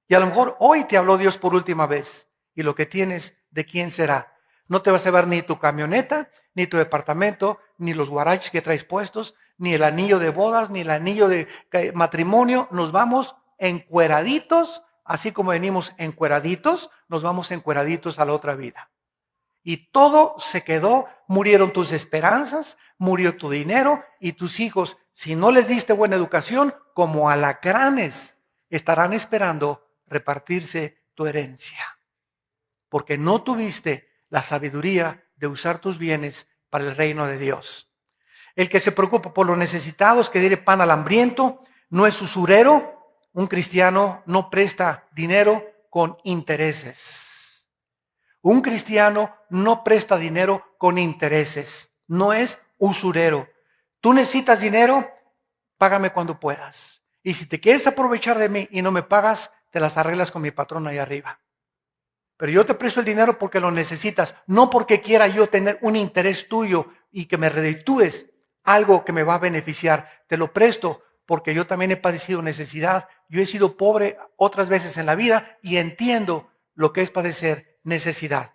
Y a lo mejor hoy te habló Dios por última vez. Y lo que tienes, ¿de quién será? No te vas a llevar ni tu camioneta, ni tu departamento, ni los guaraches que traes puestos, ni el anillo de bodas, ni el anillo de matrimonio. Nos vamos encueraditos, así como venimos encueraditos, nos vamos encueraditos a la otra vida. Y todo se quedó, murieron tus esperanzas, murió tu dinero y tus hijos, si no les diste buena educación, como alacranes, estarán esperando repartirse tu herencia. Porque no tuviste la sabiduría de usar tus bienes para el reino de Dios. El que se preocupa por los necesitados, que diere pan al hambriento, no es usurero. Un cristiano no presta dinero con intereses. Un cristiano no presta dinero con intereses. No es usurero. Tú necesitas dinero, págame cuando puedas. Y si te quieres aprovechar de mí y no me pagas, te las arreglas con mi patrón ahí arriba. Pero yo te presto el dinero porque lo necesitas, no porque quiera yo tener un interés tuyo y que me reditúes algo que me va a beneficiar. Te lo presto porque yo también he padecido necesidad. Yo he sido pobre otras veces en la vida y entiendo lo que es padecer necesidad.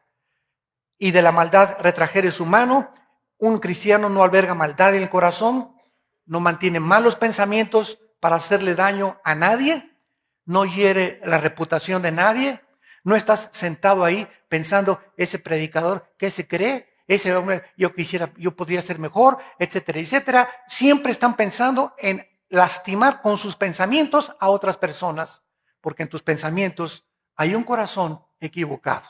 Y de la maldad retrajer su mano. Un cristiano no alberga maldad en el corazón, no mantiene malos pensamientos para hacerle daño a nadie, no hiere la reputación de nadie. No estás sentado ahí pensando, ese predicador, ¿qué se cree? Ese hombre, yo podría ser mejor, etcétera, etcétera. Siempre están pensando en lastimar con sus pensamientos a otras personas, porque en tus pensamientos hay un corazón equivocado.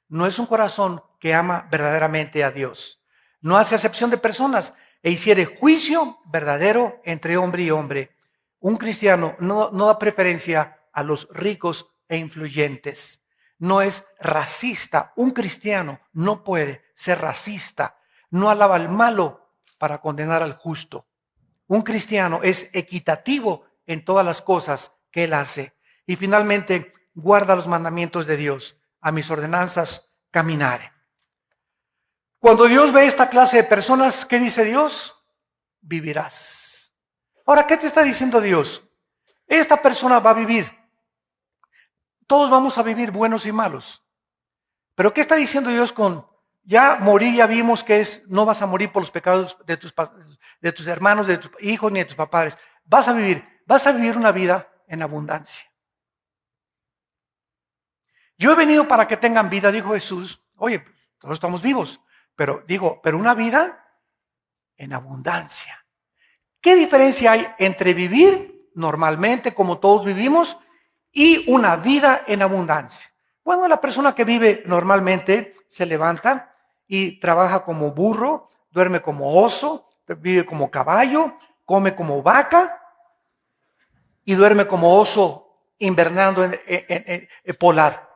No es un corazón que ama verdaderamente a Dios. No hace acepción de personas e hiciere juicio verdadero entre hombre y hombre. Un cristiano no da preferencia a los ricos e influyentes. No es racista. Un cristiano no puede ser racista. No alaba al malo para condenar al justo. Un cristiano es equitativo en todas las cosas que él hace. Y finalmente, guarda los mandamientos de Dios. A mis ordenanzas caminaré. Cuando Dios ve esta clase de personas, ¿qué dice Dios? Vivirás. Ahora, ¿qué te está diciendo Dios? Esta persona va a vivir. Todos vamos a vivir, buenos y malos. Pero ¿qué está diciendo Dios con ya morir? Ya vimos que no vas a morir por los pecados de tus hermanos, de tus hijos ni de tus papás. Vas a vivir una vida en abundancia. Yo he venido para que tengan vida, dijo Jesús. Oye, todos estamos vivos, pero una vida en abundancia. ¿Qué diferencia hay entre vivir normalmente, como todos vivimos, y una vida en abundancia? Bueno, la persona que vive normalmente se levanta y trabaja como burro, duerme como oso, vive como caballo, come como vaca y duerme como oso invernando en polar.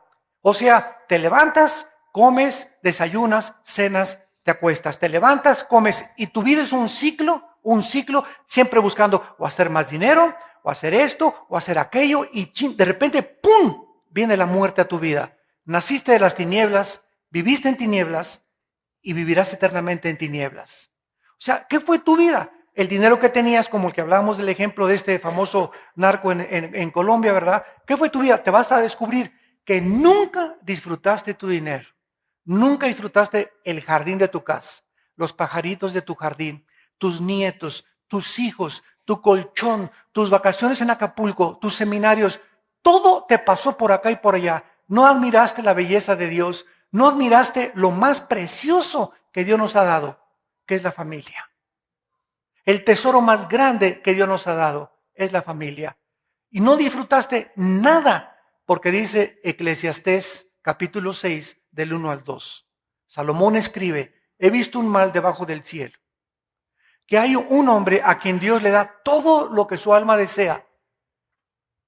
O sea, te levantas, comes, desayunas, cenas, te acuestas. Te levantas, comes y tu vida es un ciclo, siempre buscando o hacer más dinero, o hacer esto, o hacer aquello, y de repente, ¡pum!, viene la muerte a tu vida. Naciste de las tinieblas, viviste en tinieblas y vivirás eternamente en tinieblas. O sea, ¿qué fue tu vida? El dinero que tenías, como el que hablábamos del ejemplo de este famoso narco en Colombia, ¿verdad? ¿Qué fue tu vida? Te vas a descubrir que nunca disfrutaste tu dinero. Nunca disfrutaste el jardín de tu casa, los pajaritos de tu jardín, tus nietos, tus hijos, tu colchón, tus vacaciones en Acapulco, tus seminarios. Todo te pasó por acá y por allá. No admiraste la belleza de Dios. No admiraste lo más precioso que Dios nos ha dado, que es la familia. El tesoro más grande que Dios nos ha dado es la familia. Y no disfrutaste nada, porque dice Eclesiastés capítulo 6 del 1 al 2. Salomón escribe, he visto un mal debajo del cielo, que hay un hombre a quien Dios le da todo lo que su alma desea,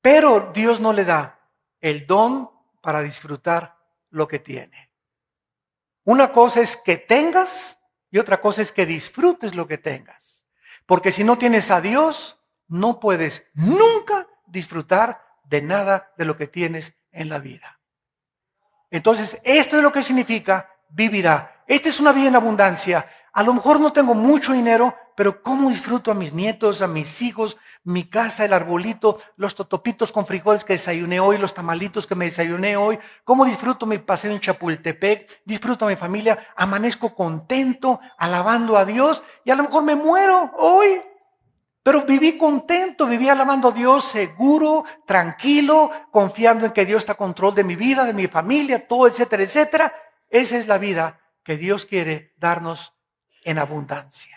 pero Dios no le da el don para disfrutar lo que tiene. Una cosa es que tengas y otra cosa es que disfrutes lo que tengas. Porque si no tienes a Dios, no puedes nunca disfrutar de nada de lo que tienes en la vida. Entonces, esto es lo que significa vivirá. Esta es una vida en abundancia. A lo mejor no tengo mucho dinero, pero cómo disfruto a mis nietos, a mis hijos, mi casa, el arbolito, los totopitos con frijoles que desayuné hoy, los tamalitos que me desayuné hoy, cómo disfruto mi paseo en Chapultepec, disfruto a mi familia, amanezco contento, alabando a Dios y a lo mejor me muero hoy. Pero viví contento, viví alabando a Dios, seguro, tranquilo, confiando en que Dios está a control de mi vida, de mi familia, todo, etcétera, etcétera. Esa es la vida que Dios quiere darnos en abundancia.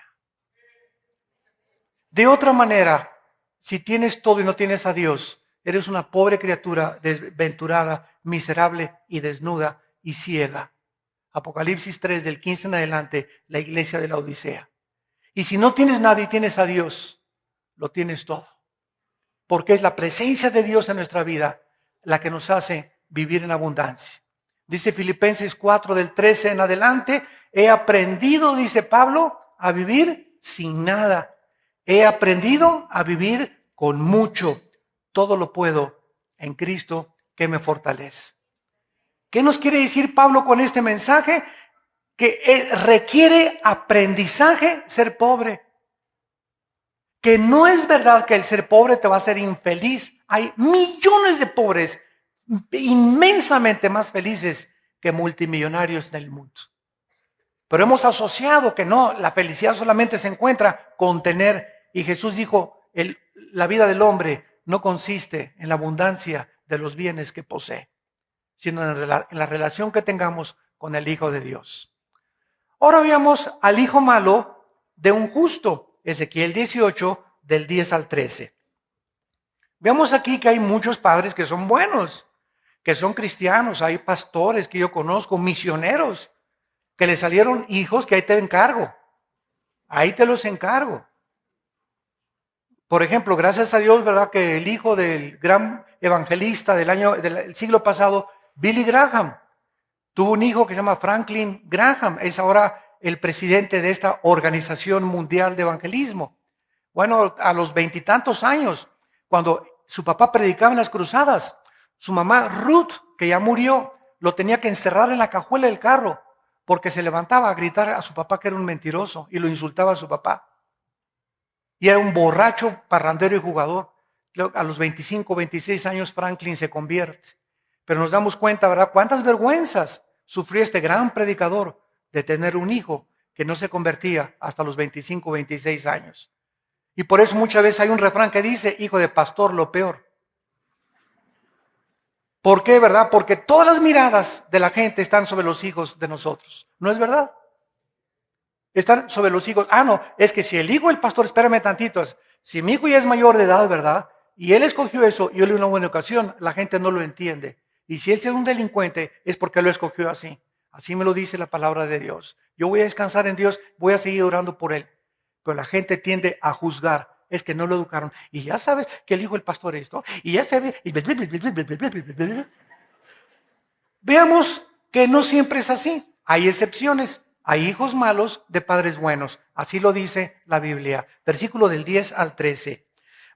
De otra manera, si tienes todo y no tienes a Dios, eres una pobre criatura desventurada, miserable y desnuda y ciega. Apocalipsis 3, del 15 en adelante, la iglesia de la Odisea. Y si no tienes nada y tienes a Dios, lo tienes todo. Porque es la presencia de Dios en nuestra vida la que nos hace vivir en abundancia. Dice Filipenses 4, del 13 en adelante, he aprendido, dice Pablo, a vivir sin nada. He aprendido a vivir con mucho. Todo lo puedo en Cristo que me fortalece. ¿Qué nos quiere decir Pablo con este mensaje? Que requiere aprendizaje ser pobre. Que no es verdad que el ser pobre te va a hacer infeliz. Hay millones de pobres inmensamente más felices que multimillonarios en el mundo. Pero hemos asociado que no, la felicidad solamente se encuentra con tener. Y Jesús dijo, la vida del hombre no consiste en la abundancia de los bienes que posee, sino en la relación que tengamos con el Hijo de Dios. Ahora veamos al hijo malo de un justo, Ezequiel 18, del 10 al 13. Veamos aquí que hay muchos padres que son buenos, que son cristianos, hay pastores que yo conozco, misioneros, que le salieron hijos que ahí te encargo, ahí te los encargo. Por ejemplo, gracias a Dios, ¿verdad? Que el hijo del gran evangelista del siglo pasado, Billy Graham, tuvo un hijo que se llama Franklin Graham, es ahora el presidente de esta organización mundial de evangelismo. Bueno, a los 20 años, cuando su papá predicaba en las cruzadas, su mamá Ruth, que ya murió, lo tenía que encerrar en la cajuela del carro, porque se levantaba a gritar a su papá que era un mentiroso y lo insultaba a su papá. Y era un borracho, parrandero y jugador. A los 25, 26 años Franklin se convierte. Pero nos damos cuenta, ¿verdad? Cuántas vergüenzas sufrió este gran predicador de tener un hijo que no se convertía hasta los 25, 26 años. Y por eso muchas veces hay un refrán que dice, hijo de pastor, lo peor. ¿Por qué, verdad? Porque todas las miradas de la gente están sobre los hijos de nosotros. ¿No es verdad? Están sobre los hijos. No, es que si el hijo del pastor, espérame tantito, si mi hijo ya es mayor de edad, ¿verdad? Y él escogió eso, y yo le di una buena ocasión, la gente no lo entiende. Y si él es un delincuente, es porque lo escogió así. Así me lo dice la palabra de Dios. Yo voy a descansar en Dios, voy a seguir orando por él. Pero la gente tiende a juzgar. Es que no lo educaron. Y ya sabes que el hijo del pastor esto. Y ya sabe. Veamos que no siempre es así. Hay excepciones. Hay hijos malos de padres buenos. Así lo dice la Biblia. Versículo del 10 al 13.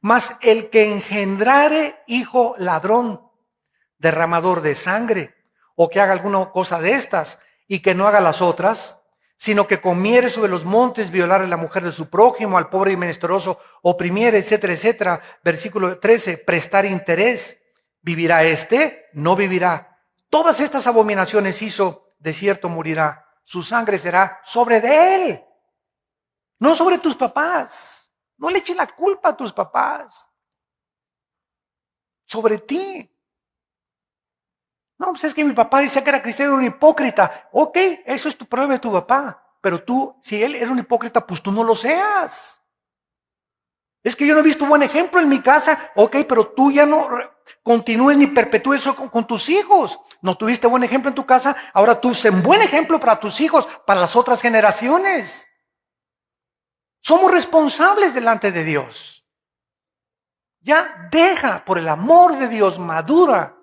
Mas el que engendrare hijo ladrón, derramador de sangre, o que haga alguna cosa de estas, y que no haga las otras, sino que comiere sobre los montes, violare a la mujer de su prójimo, al pobre y menesteroso, oprimiere, etcétera, etcétera. Versículo 13, prestar interés. ¿Vivirá éste? No vivirá. Todas estas abominaciones hizo, de cierto morirá. Su sangre será sobre de él, no sobre tus papás. No le eches la culpa a tus papás. Sobre ti. No, pues es que mi papá decía que era cristiano, era un hipócrita. Ok, eso es tu problema de tu papá. Pero tú, si él era un hipócrita, pues tú no lo seas. Es que yo no he visto buen ejemplo en mi casa. Ok, pero tú ya no continúes ni perpetúes eso con tus hijos. No tuviste buen ejemplo en tu casa, ahora tú sé un buen ejemplo para tus hijos, para las otras generaciones. Somos responsables delante de Dios. Ya deja, por el amor de Dios, madura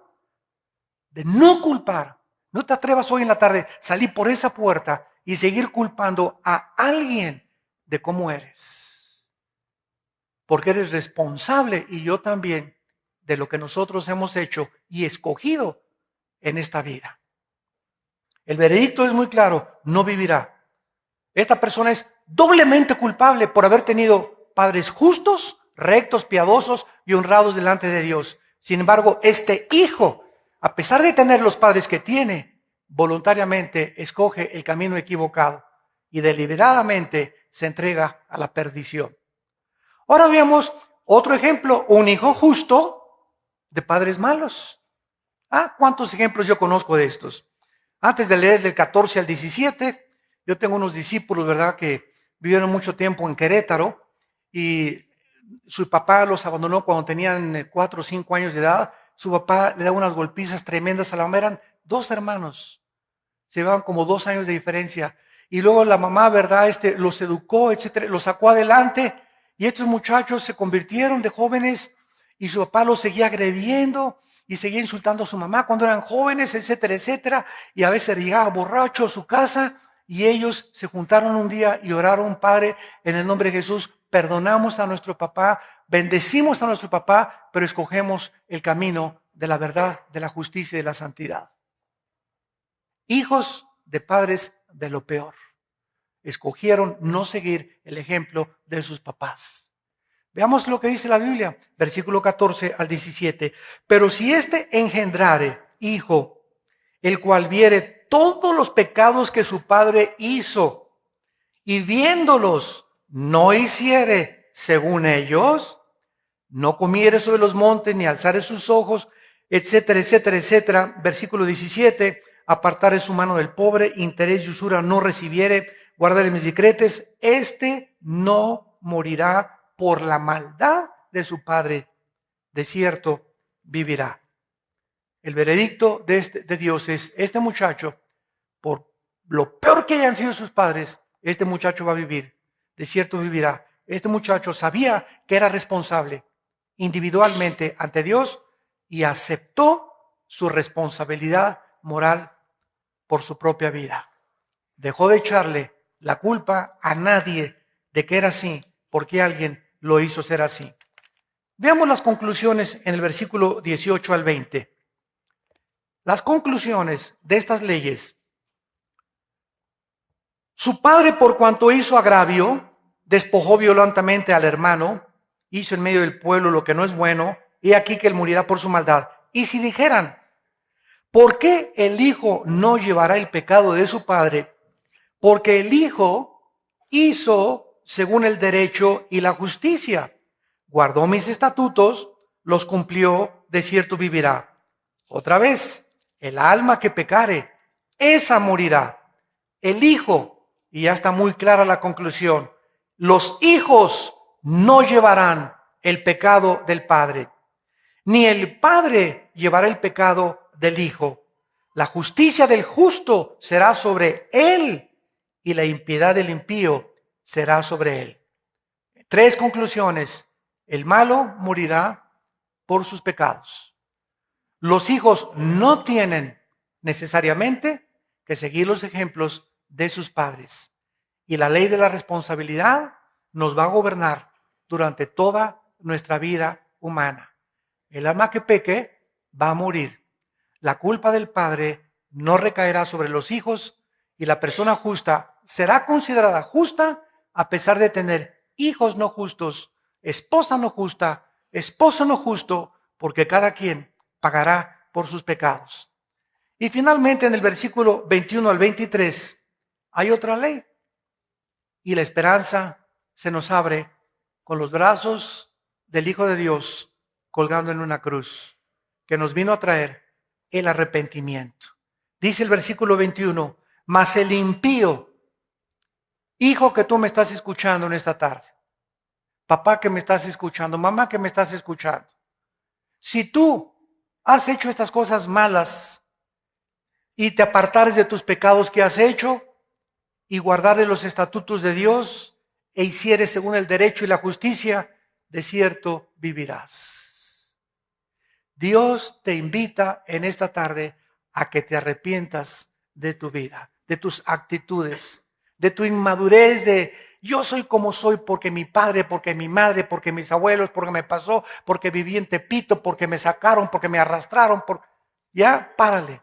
de no culpar. No te atrevas hoy en la tarde a salir por esa puerta y seguir culpando a alguien de cómo eres. Porque eres responsable, y yo también, de lo que nosotros hemos hecho y escogido en esta vida. El veredicto es muy claro, no vivirá. Esta persona es doblemente culpable por haber tenido padres justos, rectos, piadosos y honrados delante de Dios. Sin embargo, este hijo, a pesar de tener los padres que tiene, voluntariamente escoge el camino equivocado y deliberadamente se entrega a la perdición. Ahora veamos otro ejemplo, un hijo justo de padres malos. ¿Cuántos ejemplos yo conozco de estos? Antes de leer del 14 al 17, yo tengo unos discípulos, ¿verdad?, que vivieron mucho tiempo en Querétaro y su papá los abandonó cuando tenían 4 o 5 años de edad. Su papá le daba unas golpizas tremendas a la mamá. Eran 2 hermanos, se llevaban como 2 años de diferencia. Y luego la mamá, ¿verdad?, los educó, etcétera, los sacó adelante. Y estos muchachos se convirtieron de jóvenes y su papá los seguía agrediendo y seguía insultando a su mamá cuando eran jóvenes, etcétera, etcétera. Y a veces llegaba borracho a su casa y ellos se juntaron un día y oraron: Padre, en el nombre de Jesús, perdonamos a nuestro papá, bendecimos a nuestro papá, pero escogemos el camino de la verdad, de la justicia y de la santidad. Hijos de padres de lo peor. Escogieron no seguir el ejemplo de sus papás. Veamos lo que dice la Biblia, versículo 14 al 17. Pero si éste engendrare hijo, el cual viere todos los pecados que su padre hizo, y viéndolos no hiciere según ellos, no comiere sobre los montes, ni alzare sus ojos, etcétera, etcétera, etcétera. Versículo 17, apartare su mano del pobre, interés y usura no recibiere, guardare mis decretos, este no morirá por la maldad de su padre, de cierto vivirá. El veredicto de Dios es: este muchacho, por lo peor que hayan sido sus padres, este muchacho va a vivir, de cierto vivirá. Este muchacho sabía que era responsable individualmente ante Dios y aceptó su responsabilidad moral por su propia vida. Dejó de echarle la culpa a nadie de que era así, porque alguien lo hizo ser así. Veamos las conclusiones en el versículo 18 al 20. Las conclusiones de estas leyes: su padre, por cuanto hizo agravio, despojó violentamente al hermano, hizo en medio del pueblo lo que no es bueno, y aquí que él morirá por su maldad. Y si dijeran: ¿por qué el hijo no llevará el pecado de su padre? Porque el hijo hizo según el derecho y la justicia, guardó mis estatutos, los cumplió, de cierto vivirá. Otra vez, el alma que pecare, esa morirá. El hijo, y ya está muy clara la conclusión, los hijos no llevarán el pecado del padre, ni el padre llevará el pecado del hijo. La justicia del justo será sobre él y la impiedad del impío será sobre él. 3 conclusiones. El malo morirá por sus pecados. Los hijos no tienen necesariamente que seguir los ejemplos de sus padres. Y la ley de la responsabilidad nos va a gobernar durante toda nuestra vida humana. El alma que peque va a morir. La culpa del padre no recaerá sobre los hijos y la persona justa será considerada justa a pesar de tener hijos no justos, esposa no justa, esposo no justo, porque cada quien pagará por sus pecados. Y finalmente en el versículo 21 al 23 hay otra ley. Y la esperanza se nos abre con los brazos del Hijo de Dios colgando en una cruz, que nos vino a traer el arrepentimiento. Dice el versículo 21, mas el impío, hijo que tú me estás escuchando en esta tarde, papá que me estás escuchando, mamá que me estás escuchando, si tú has hecho estas cosas malas y te apartares de tus pecados que has hecho y guardares los estatutos de Dios e hicieres según el derecho y la justicia, de cierto vivirás. Dios te invita en esta tarde a que te arrepientas de tu vida, de tus actitudes, de tu inmadurez de yo soy como soy porque mi padre, porque mi madre, porque mis abuelos, porque me pasó, porque viví en Tepito, porque me sacaron, porque me arrastraron. Ya, párale.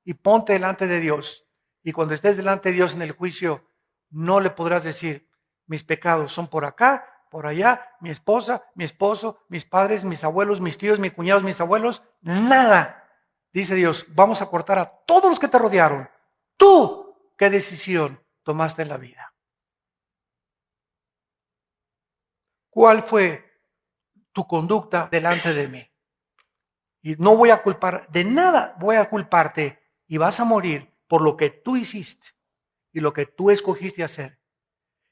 y ponte delante de Dios. Y cuando estés delante de Dios en el juicio, no le podrás decir, mis pecados son por acá, por allá, mi esposa, mi esposo, mis padres, mis abuelos, mis tíos, mis cuñados, mis abuelos, nada. Dice Dios, vamos a cortar a todos los que te rodearon. Tú, ¿qué decisión tomaste en la vida? ¿Cuál fue tu conducta delante de mí? Y no voy a culpar de nada, voy a culparte y vas a morir por lo que tú hiciste y lo que tú escogiste hacer.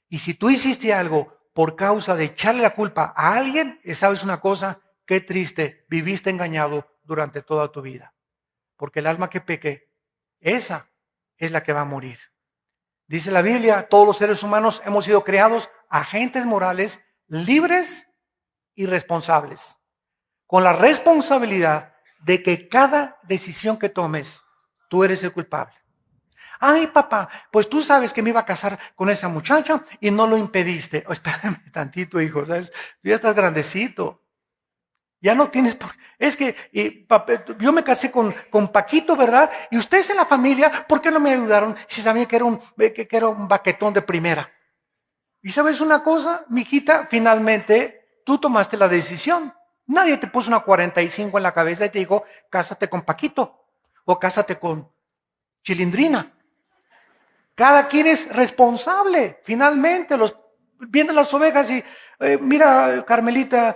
Y si tú hiciste algo por causa de echarle la culpa a alguien, sabes una cosa, qué triste, viviste engañado durante toda tu vida. Porque el alma que peque, esa es la que va a morir. Dice la Biblia, todos los seres humanos hemos sido creados agentes morales libres y responsables, con la responsabilidad de que cada decisión que tomes, tú eres el culpable. Ay, papá, pues tú sabes que me iba a casar con esa muchacha y no lo impediste. Oh, espérame tantito, hijo, ¿sabes? Tú ya estás grandecito. Ya no tienes por... Es que papá, yo me casé con Paquito, ¿verdad? Y ustedes en la familia, ¿por qué no me ayudaron si sabían que era un baquetón de primera? Y sabes una cosa, mijita, finalmente tú tomaste la decisión. Nadie te puso una 45 en la cabeza y te dijo, cásate con Paquito o cásate con Chilindrina. Cada quien es responsable, finalmente. Vienen las ovejas y, mira, Carmelita,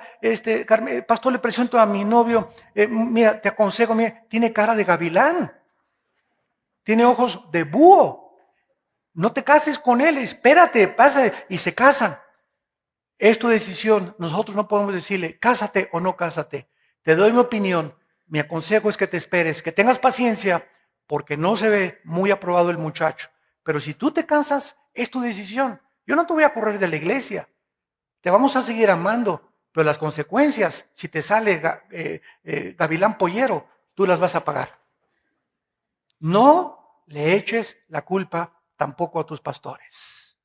pastor, le presento a mi novio, mira, te aconsejo, mira, tiene cara de gavilán, tiene ojos de búho. No te cases con él, espérate, pasa, y se casan. Es tu decisión, nosotros no podemos decirle, cásate o no cásate. Te doy mi opinión, mi consejo es que te esperes, que tengas paciencia, porque no se ve muy aprobado el muchacho. Pero si tú te cansas, es tu decisión. Yo no te voy a correr de la iglesia. Te vamos a seguir amando, pero las consecuencias, si te sale gavilán pollero, tú las vas a pagar. No le eches la culpa tampoco a tus pastores.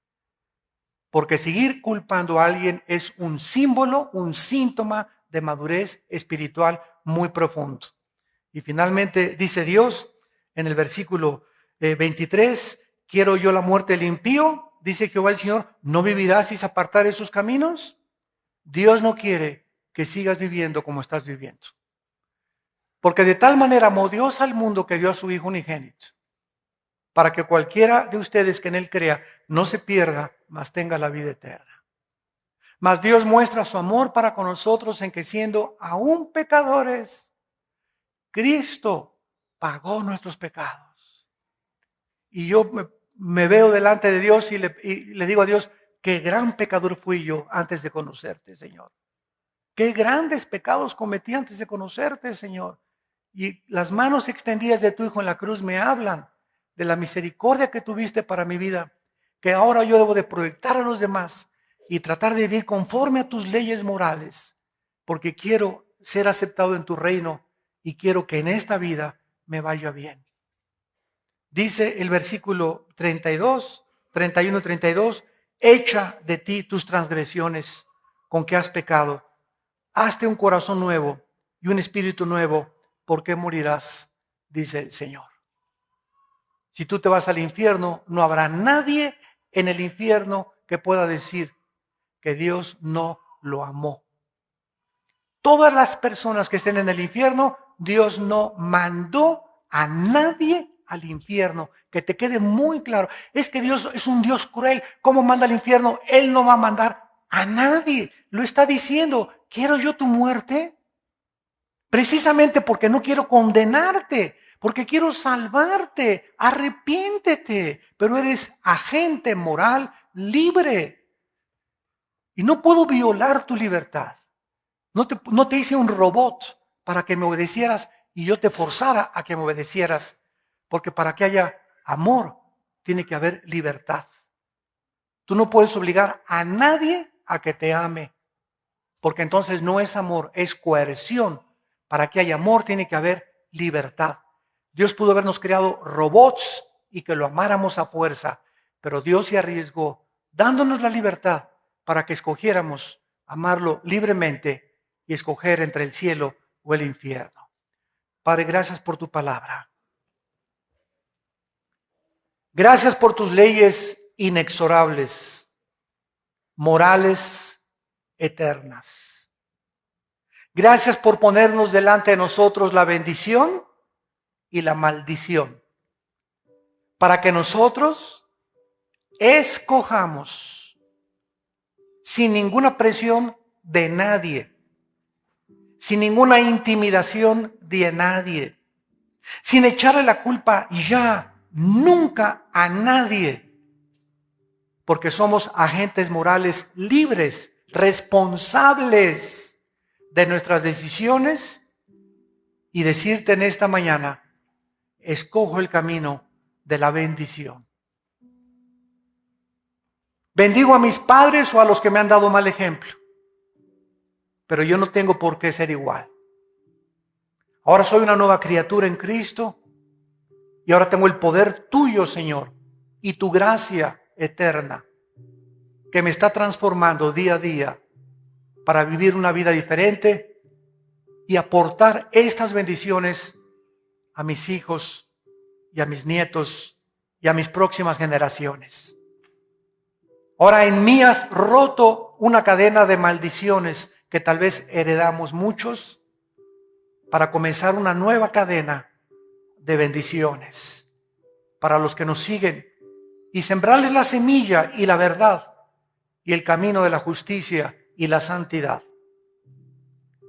Porque seguir culpando a alguien es un símbolo, un síntoma de madurez espiritual muy profundo. Y finalmente dice Dios en el versículo 23, quiero yo la muerte del impío, dice Jehová el Señor, ¿no vivirás si se apartare sus caminos? Dios no quiere que sigas viviendo como estás viviendo. Porque de tal manera amó Dios al mundo que dio a su Hijo unigénito, para que cualquiera de ustedes que en Él crea no se pierda, mas tenga la vida eterna. Mas Dios muestra su amor para con nosotros en que siendo aún pecadores, Cristo pagó nuestros pecados. Y yo me veo delante de Dios y le digo a Dios, qué gran pecador fui yo antes de conocerte, Señor. Qué grandes pecados cometí antes de conocerte, Señor. Y las manos extendidas de tu Hijo en la cruz me hablan de la misericordia que tuviste para mi vida, que ahora yo debo de proyectar a los demás y tratar de vivir conforme a tus leyes morales, porque quiero ser aceptado en tu reino y quiero que en esta vida me vaya bien. Dice el versículo 32, 31, 32, echa de ti tus transgresiones con que has pecado. Hazte un corazón nuevo y un espíritu nuevo, porque morirás, dice el Señor. Si tú te vas al infierno, no habrá nadie en el infierno que pueda decir que Dios no lo amó. Todas las personas que estén en el infierno, Dios no mandó a nadie al infierno. Que te quede muy claro. Es que Dios es un Dios cruel. ¿Cómo manda al infierno? Él no va a mandar a nadie. Lo está diciendo. ¿Quiero yo tu muerte? Precisamente porque no quiero condenarte, porque quiero salvarte. Arrepiéntete, pero eres agente moral libre. Y no puedo violar tu libertad. No te hice un robot para que me obedecieras y yo te forzara a que me obedecieras. Porque para que haya amor, tiene que haber libertad. Tú no puedes obligar a nadie a que te ame, porque entonces no es amor, es coerción. Para que haya amor tiene que haber libertad. Dios pudo habernos creado robots y que lo amáramos a fuerza, pero Dios se arriesgó dándonos la libertad para que escogiéramos amarlo libremente y escoger entre el cielo o el infierno. Padre, gracias por tu palabra. Gracias por tus leyes inexorables, morales, eternas. Gracias por ponernos delante de nosotros la bendición y la maldición, para que nosotros escojamos sin ninguna presión de nadie, sin ninguna intimidación de nadie, sin echarle la culpa ya, nunca a nadie, porque somos agentes morales libres, responsables de nuestras decisiones, y decirte en esta mañana, escojo el camino de la bendición. Bendigo a mis padres o a los que me han dado mal ejemplo, pero yo no tengo por qué ser igual. Ahora soy una nueva criatura en Cristo y ahora tengo el poder tuyo, Señor, y tu gracia eterna que me está transformando día a día para vivir una vida diferente y aportar estas bendiciones a mis hijos y a mis nietos y a mis próximas generaciones. Ahora en mí has roto una cadena de maldiciones que tal vez heredamos muchos, para comenzar una nueva cadena de bendiciones para los que nos siguen y sembrarles la semilla y la verdad y el camino de la justicia y la santidad.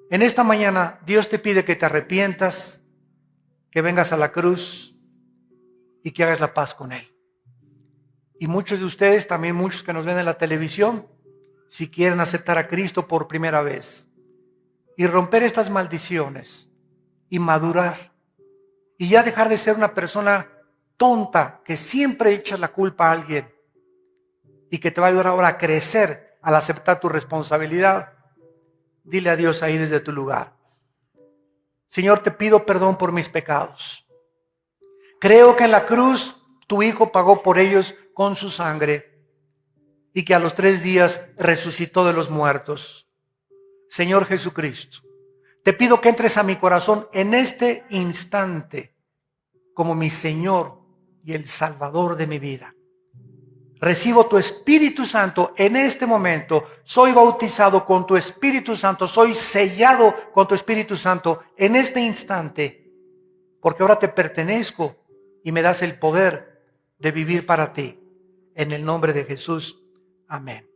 En esta mañana Dios te pide que te arrepientas, que vengas a la cruz y que hagas la paz con Él. Y muchos de ustedes, también muchos que nos ven en la televisión, si quieren aceptar a Cristo por primera vez y romper estas maldiciones y madurar y ya dejar de ser una persona tonta que siempre echa la culpa a alguien y que te va a ayudar ahora a crecer al aceptar tu responsabilidad, dile a Dios ahí desde tu lugar: Señor, te pido perdón por mis pecados. Creo que en la cruz tu Hijo pagó por ellos con su sangre y que a los 3 días resucitó de los muertos. Señor Jesucristo, te pido que entres a mi corazón en este instante como mi Señor y el Salvador de mi vida. Recibo tu Espíritu Santo en este momento. Soy bautizado con tu Espíritu Santo. Soy sellado con tu Espíritu Santo en este instante, porque ahora te pertenezco y me das el poder de vivir para ti. En el nombre de Jesús. Amén.